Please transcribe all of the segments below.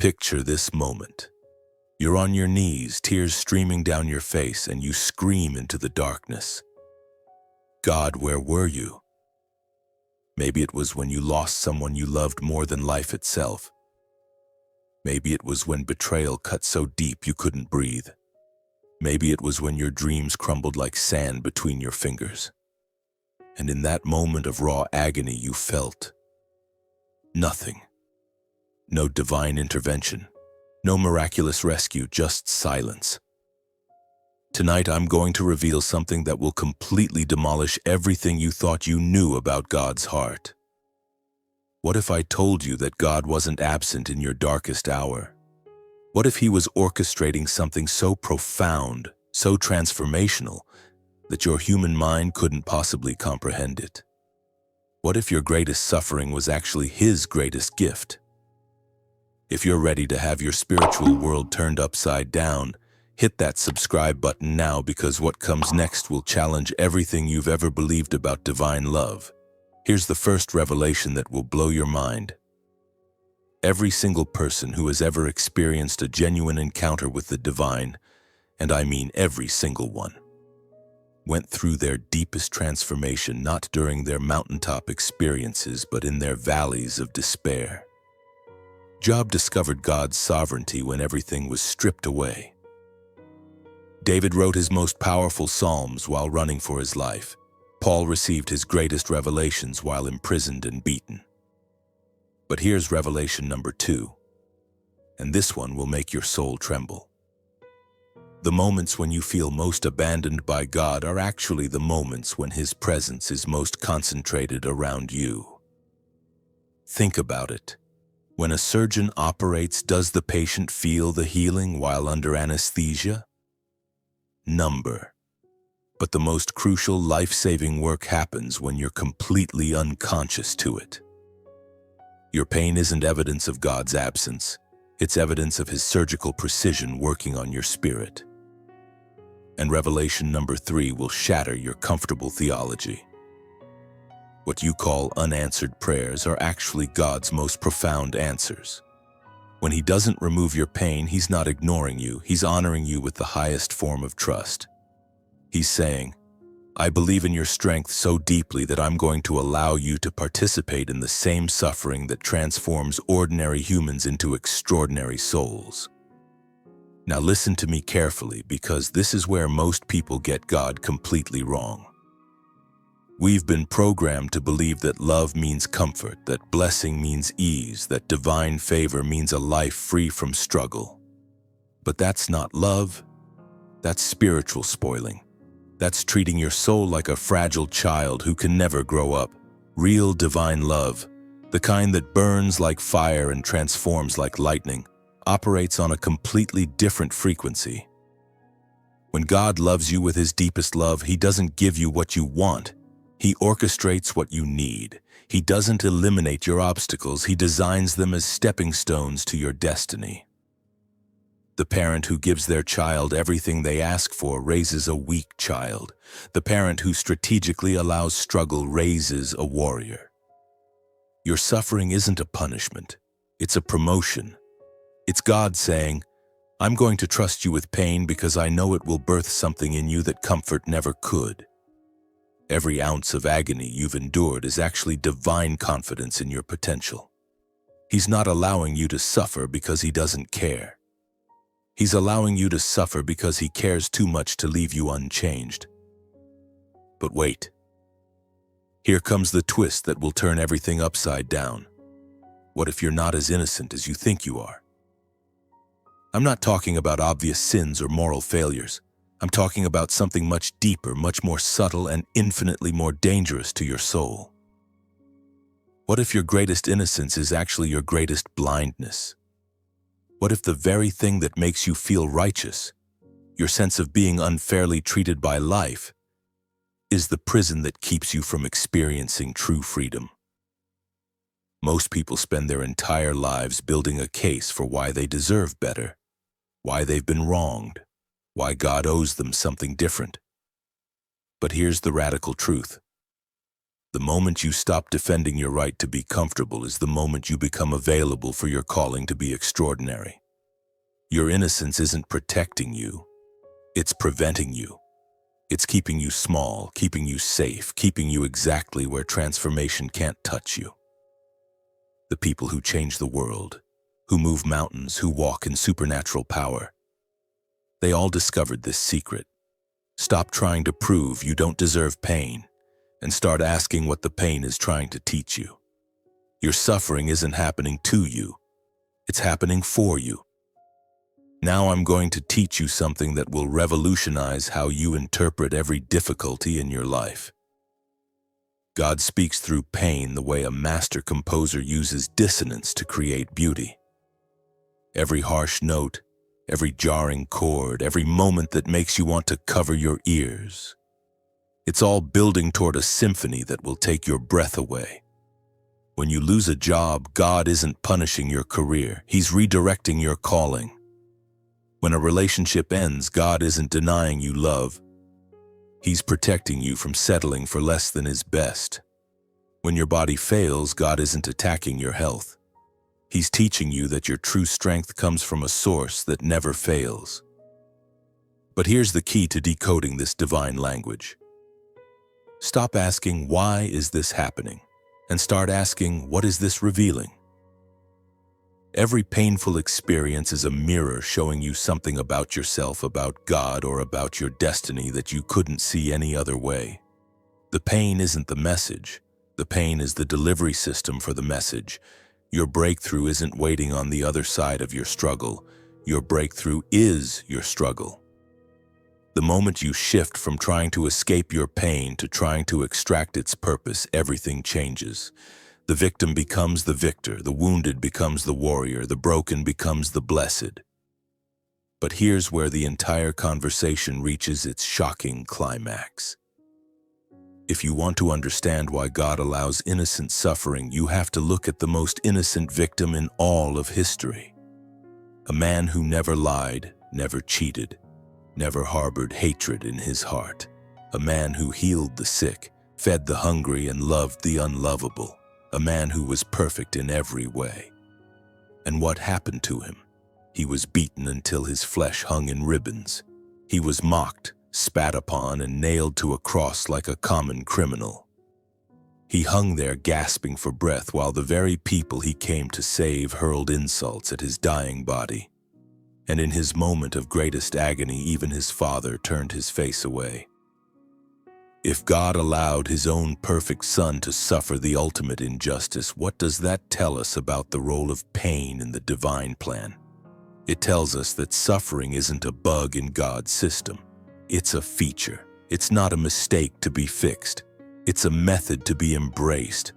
Picture this moment. You're on your knees, tears streaming down your face, and you scream into the darkness. God, where were you? Maybe it was when you lost someone you loved more than life itself. Maybe it was when betrayal cut so deep you couldn't breathe. Maybe it was when your dreams crumbled like sand between your fingers. And in that moment of raw agony you felt nothing. No divine intervention, no miraculous rescue, just silence. Tonight I'm going to reveal something that will completely demolish everything you thought you knew about God's heart. What if I told you that God wasn't absent in your darkest hour? What if He was orchestrating something so profound, so transformational, that your human mind couldn't possibly comprehend it? What if your greatest suffering was actually His greatest gift? If you're ready to have your spiritual world turned upside down, hit that subscribe button now, because what comes next will challenge everything you've ever believed about divine love. Here's the first revelation that will blow your mind. Every single person who has ever experienced a genuine encounter with the divine, and I mean every single one, went through their deepest transformation not during their mountaintop experiences, but in their valleys of despair. Job discovered God's sovereignty when everything was stripped away. David wrote his most powerful psalms while running for his life. Paul received his greatest revelations while imprisoned and beaten. But here's revelation number 2, and this one will make your soul tremble. The moments when you feel most abandoned by God are actually the moments when His presence is most concentrated around you. Think about it. When a surgeon operates, does the patient feel the healing while under anesthesia? Number. But the most crucial life-saving work happens when you're completely unconscious to it. Your pain isn't evidence of God's absence. It's evidence of His surgical precision working on your spirit. And revelation number 3 will shatter your comfortable theology. What you call unanswered prayers are actually God's most profound answers. When He doesn't remove your pain, He's not ignoring you. He's honoring you with the highest form of trust. He's saying, I believe in your strength so deeply that I'm going to allow you to participate in the same suffering that transforms ordinary humans into extraordinary souls. Now listen to me carefully, because this is where most people get God completely wrong. We've been programmed to believe that love means comfort, that blessing means ease, that divine favor means a life free from struggle. But that's not love. That's spiritual spoiling. That's treating your soul like a fragile child who can never grow up. Real divine love, the kind that burns like fire and transforms like lightning, operates on a completely different frequency. When God loves you with His deepest love, He doesn't give you what you want. He orchestrates what you need. He doesn't eliminate your obstacles. He designs them as stepping stones to your destiny. The parent who gives their child everything they ask for raises a weak child. The parent who strategically allows struggle raises a warrior. Your suffering isn't a punishment. It's a promotion. It's God saying, I'm going to trust you with pain because I know it will birth something in you that comfort never could. Every ounce of agony you've endured is actually divine confidence in your potential. He's not allowing you to suffer because He doesn't care. He's allowing you to suffer because He cares too much to leave you unchanged. But wait. Here comes the twist that will turn everything upside down. What if you're not as innocent as you think you are? I'm not talking about obvious sins or moral failures. I'm talking about something much deeper, much more subtle, and infinitely more dangerous to your soul. What if your greatest innocence is actually your greatest blindness? What if the very thing that makes you feel righteous, your sense of being unfairly treated by life, is the prison that keeps you from experiencing true freedom? Most people spend their entire lives building a case for why they deserve better, why they've been wronged, why God owes them something different. But here's the radical truth. The moment you stop defending your right to be comfortable is the moment you become available for your calling to be extraordinary. Your innocence isn't protecting you, it's preventing you. It's keeping you small, keeping you safe, keeping you exactly where transformation can't touch you. The people who change the world, who move mountains, who walk in supernatural power, they all discovered this secret. Stop trying to prove you don't deserve pain and start asking what the pain is trying to teach you. Your suffering isn't happening to you, it's happening for you. Now I'm going to teach you something that will revolutionize how you interpret every difficulty in your life. God speaks through pain the way a master composer uses dissonance to create beauty. Every harsh note, every jarring chord, every moment that makes you want to cover your ears. It's all building toward a symphony that will take your breath away. When you lose a job, God isn't punishing your career, He's redirecting your calling. When a relationship ends, God isn't denying you love. He's protecting you from settling for less than is best. When your body fails, God isn't attacking your health. He's teaching you that your true strength comes from a source that never fails. But here's the key to decoding this divine language. Stop asking, why is this happening? And start asking, what is this revealing? Every painful experience is a mirror showing you something about yourself, about God, or about your destiny that you couldn't see any other way. The pain isn't the message. The pain is the delivery system for the message. Your breakthrough isn't waiting on the other side of your struggle. Your breakthrough is your struggle. The moment you shift from trying to escape your pain to trying to extract its purpose, everything changes. The victim becomes the victor, the wounded becomes the warrior, the broken becomes the blessed. But here's where the entire conversation reaches its shocking climax. If you want to understand why God allows innocent suffering, you have to look at the most innocent victim in all of history. A man who never lied, never cheated, never harbored hatred in his heart. A man who healed the sick, fed the hungry, and loved the unlovable. A man who was perfect in every way. And what happened to him? He was beaten until his flesh hung in ribbons. He was mocked, spat upon, and nailed to a cross like a common criminal. He hung there gasping for breath while the very people he came to save hurled insults at his dying body. And in his moment of greatest agony, even his father turned his face away. If God allowed His own perfect Son to suffer the ultimate injustice, what does that tell us about the role of pain in the divine plan? It tells us that suffering isn't a bug in God's system. It's a feature. It's not a mistake to be fixed. It's a method to be embraced.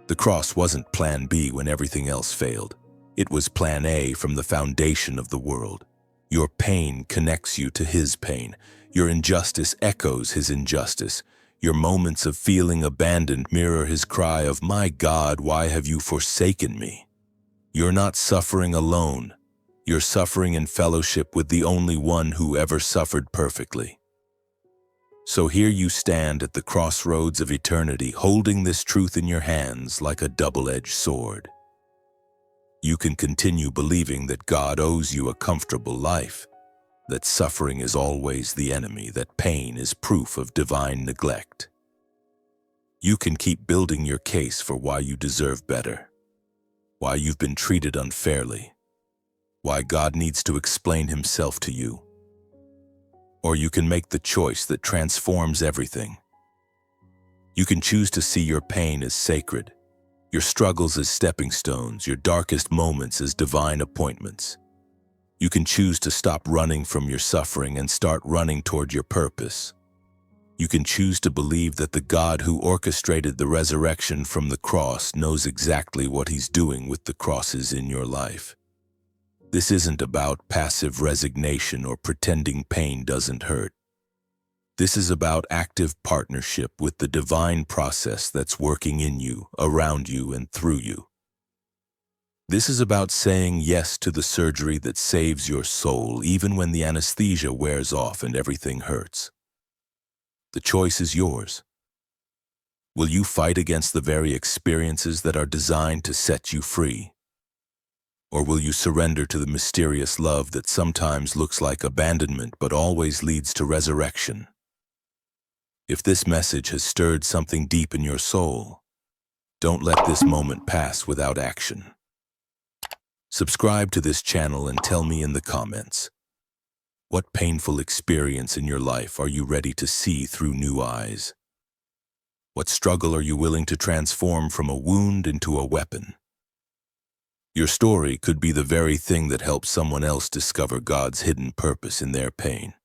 The cross wasn't plan B when everything else failed. It was plan A from the foundation of the world. Your pain connects you to His pain. Your injustice echoes His injustice. Your moments of feeling abandoned mirror His cry of, "My God, why have you forsaken me?" You're not suffering alone. You're suffering in fellowship with the only one who ever suffered perfectly. So here you stand at the crossroads of eternity, holding this truth in your hands like a double-edged sword. You can continue believing that God owes you a comfortable life, that suffering is always the enemy, that pain is proof of divine neglect. You can keep building your case for why you deserve better, why you've been treated unfairly, why God needs to explain Himself to you. Or you can make the choice that transforms everything. You can choose to see your pain as sacred, your struggles as stepping stones, your darkest moments as divine appointments. You can choose to stop running from your suffering and start running toward your purpose. You can choose to believe that the God who orchestrated the resurrection from the cross knows exactly what He's doing with the crosses in your life. This isn't about passive resignation or pretending pain doesn't hurt. This is about active partnership with the divine process that's working in you, around you, and through you. This is about saying yes to the surgery that saves your soul, even when the anesthesia wears off and everything hurts. The choice is yours. Will you fight against the very experiences that are designed to set you free? Or will you surrender to the mysterious love that sometimes looks like abandonment but always leads to resurrection? If this message has stirred something deep in your soul, don't let this moment pass without action. Subscribe to this channel and tell me in the comments, what painful experience in your life are you ready to see through new eyes? What struggle are you willing to transform from a wound into a weapon? Your story could be the very thing that helps someone else discover God's hidden purpose in their pain.